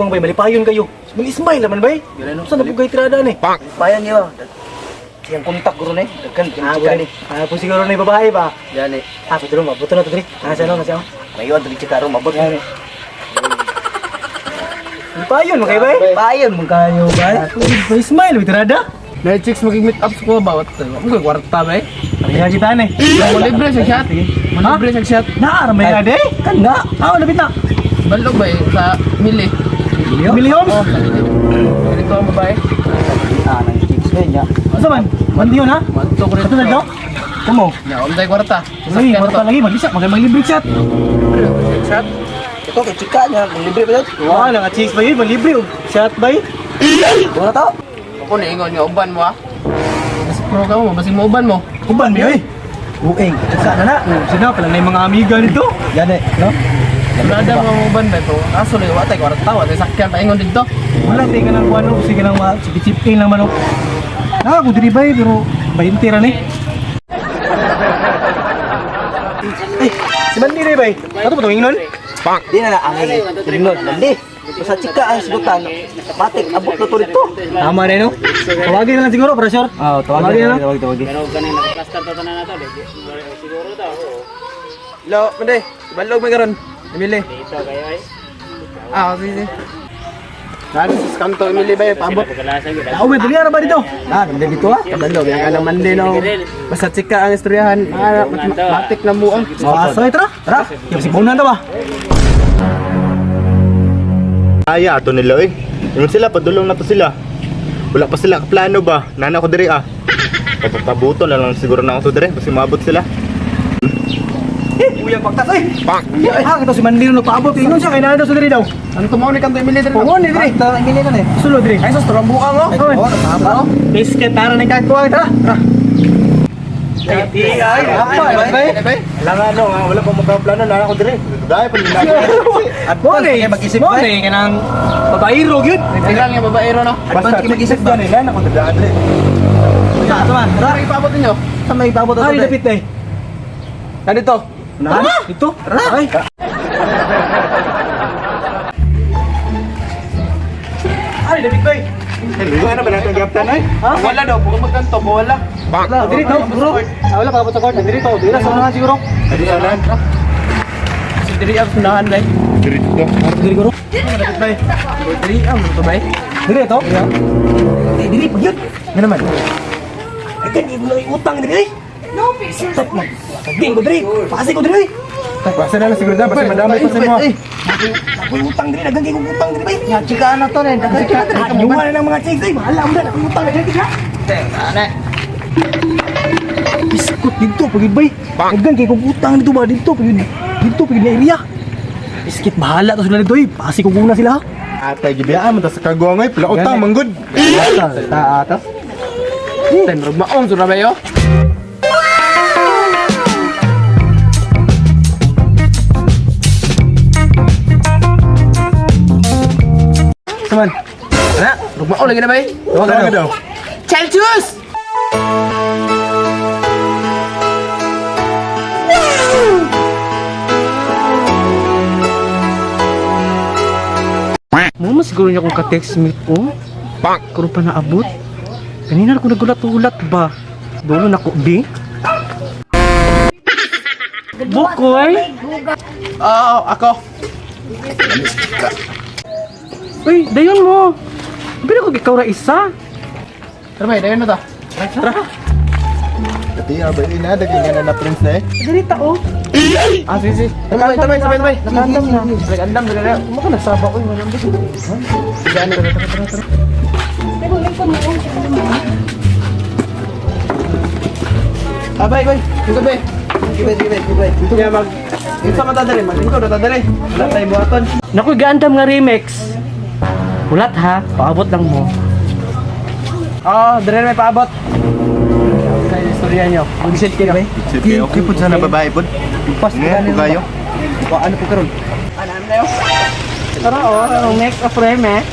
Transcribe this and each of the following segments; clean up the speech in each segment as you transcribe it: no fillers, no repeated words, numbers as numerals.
pang bay, malipayon kayo. Smile naman bay. Saan na po kayo tirada ni? Bayan niyo. Siyang kontak guro ni. Daghan chika ni. Po siguro na yung babae ba? Yan eh. Buto na, buto na to diri. Nasa ano, nasa ano? Mayon diri chika ro mabot. Yan eh. Malipayon mo kayo bay? Bayan mo kayo ba? Smile, may tirada. May chicks mag-meet up ko ba? Ang kwarta ba eh? Kaya kita ni. Malibre sa shot. Malibre sa shot. Naaramay na de? Kanda. Lapit na. Balog ba eh? Sa mili. Million? Oh, ganito ang babae. Nang chicks niya. Asa man? Mandiyon ha? Manto ko rin. Ito na daw? Kamo? Na, unday kwarta. Ay, kwarta lagi. Mag-isa. Mag-libre shot. Shot. Ito kay chika niya, libre ba 'yun? Wala lang nga chicks ba yun? Mag-libre. Shot ba yun? Wala to. Ako na ingon nga uban mo ah. Kasi pro ka mo, basing mo uban mo. Kuban ba yun? Ueng. Sana na. Sina pala na yung mga amiga nito. Yan eh, no? Wala daw mga uban ba ito. Aso na yung watay kwarta. Watay sakyan pa ingon dito. Wala, tayo ka ng kuwan. Kasi ka ng sipit-sipin lang manok. Ako diri ba eh, pero 20 rin eh. Ay, si Mandi rin ba eh? Ato ba itong ingnon? Di na ang rinod. Hindi. Sa chika ang sigutan. Matik abot na to dito. Tama rin no? Tawagin na lang siguro, para sure. Oh, Tawagin na lang. tawagin. Lo, mende. Balog may karon. Emily. Ah, sige. Nani sa kanto Emily ba paabot? Ako ba, dali ba dito? Ah, ganda dito ah. Balog yang alam man din no. Basta chika ang istoryahan. Matik na mo ang. So, tara. Tara. Yung sibunan daw ba? Aya ato nila eh. Ingon sila padulong na to sila. Wala pa sila plano ba? Nana ko diri ah. Pabuto na lang siguro na ako to diri kasi maabot sila. Uyang pagtas eh. Ah, ito si Mandi nung nagpaabot. Ingon siya, kaya na daw sa diri daw. Ano tumaw ni kanto Emily diri? Pungon ni diri. Ta Emily na eh. Sulod diri. Ay sus turang buang oh. Oh, tama. Biscuit, tara na kagkuha. Tara. Tara. Ay, apa? Lang ano nga wala pa magkaplano na ako diri. Dai pa nila. Mone, mag-isip mo ni kanang babaero gyud. Tirang yung babaero no. Basta mag-isip ba nila na ko dadaan diri. Tama. Tara ipaabot ninyo. Sa may babot Ay, dapit na eh. Kanito. Na? Ito? Ay. Ay, dapit ba eh. Hello, ano ba natin gaptan ay? Wala daw, pag magkanto, wala. Wala, diri to, bro. Wala pa sa court, diri to. Diri sa unahan siguro. Adi anan. Kasi diri ang sunahan ba? Diri to. Diri guro. Dapit ba? Diri ang to ba? Diri to. Diri pagyud. Nga naman. Ay, kan mo utang diri. No, stop mo. Sabihin ko diri. Pasi ko diri. Basta na lang siguro da basta madami pa sa mo. Ako utang diri, dagang kay utang diri bay. Ya chika na to eh. Dagan chika. Yung na ng mga chicks ay bahala mo na ako utang diri ka. Ano? Biskut dito pagid bay. Dagang kay utang dito ba dito pagid na area. Biskit bahala to sila dito eh. Pasi ko kuna sila. Atay gibiyaan mo ta sa kagwangay pala utang manggod. Ta atas. Ten rugmaong sura ba yo? Teman. Ana, rugmaong lagi na ba? Wala ka daw. Chelchus! Mo siguro niya kung ka-text me ko. Kung pa naabot. Kanina ako nagulat-ulat ba? Dulo na ko, B? Bukoy? Oo, ako. Uy, dayon mo. Pero ko ikaw ra isa. Tara ba, dayon na ta. Tara. Dati abay ina daging na prince na eh. Dali tao. Ah, sige. Tabay, sabay. Nakandam na. Nag-andam sa kanya. Mo ka nagsaba ko yung nandito. Tara. Abay, koy. Ito ba? Sige. Kaya mag... Ito sa matadali, mag-ikaw na tadali. Wala tayo buhaton. Naku, gaandam nga remix. Ulat ha, paabot lang mo. Oo, dire may paabot. Sa istorya nyo. Mag-sit kayo. Sige, okay po sana babae po. Pas Nga, kayo. Ano po karon? Ano na yun? Tara oh, mix of remix.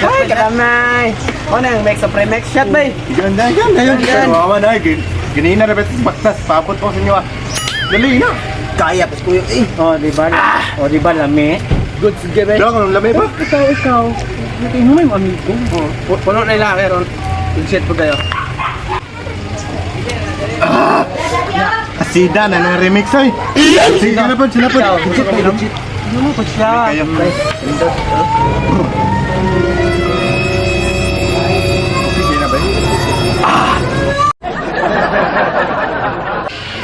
Ay, karamay. O na, make sa pre-mix shot, bay. Ganda yun. Kawawa na ginina na betes baktas papot ko sa inyo ah. Dali na. Kaya pas ko yun eh. Oh, di ba? Oh, di ba lami? Good, sige ba? Dok, anong lamay ba? Ikaw. Ito mo yung amigo. Puno na ilaki ron. Good po tayo. Asida na ng remix ay. Sige na po, sila po. Ano mo pa siya? Kayo. Sige na ba?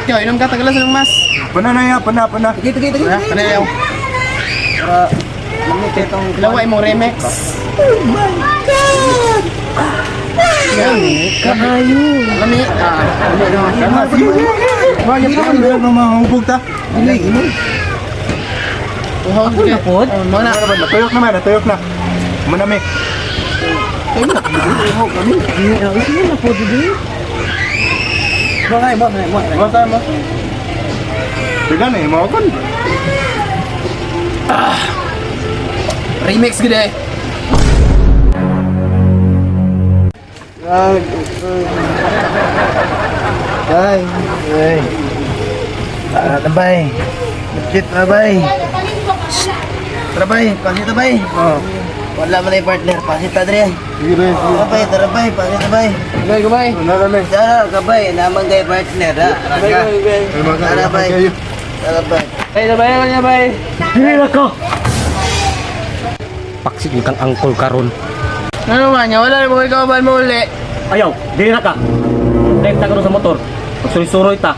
Ikaw, inom ka, tagalas ng mas. Pana na ya, pana. Sige. Panayaw. Para, lamit itong laway mong remix. Kaayo. Lamit. Bakit ka na mahubog ta? Uhog na po. Mga na. Natuyok na. Manami. Sige na po, Didi. Bakay. Basta mo. Tiga na, mo kon. Remix gede. Ay. Tabay. Legit tabay. Tabay, pasit tabay. Oh. Wala man yung partner, pasit tadre. Sige ba? Tabay, pasit tabay. Gabay. Naramay. Dara, kabay, naman kay partner, ha? Tabay. Tabay. Gabay. Dili na ko. Paksit kang angkol karon. Ano man niya? Wala na mo ikaw ba mo uli? Ayaw, dili na ka. Dahil ta karon sa motor. Magsuri-suroy ta.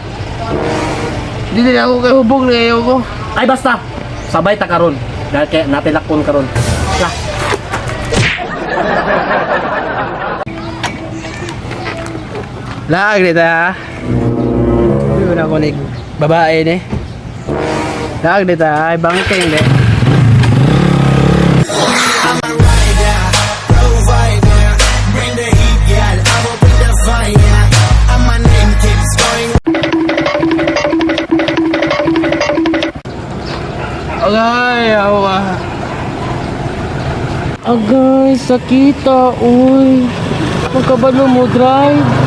Hindi na ako kay hubog na ayaw ko. Ay basta, sabay ta karon. Dahil kaya natin lakon karon. Lah. Laag dito ha. Hindi na ako ni babae ni. Laag dito ha. Ay bangkay hindi. Agay, awa. Agay, sakita, uy. Magkabalo mo drive.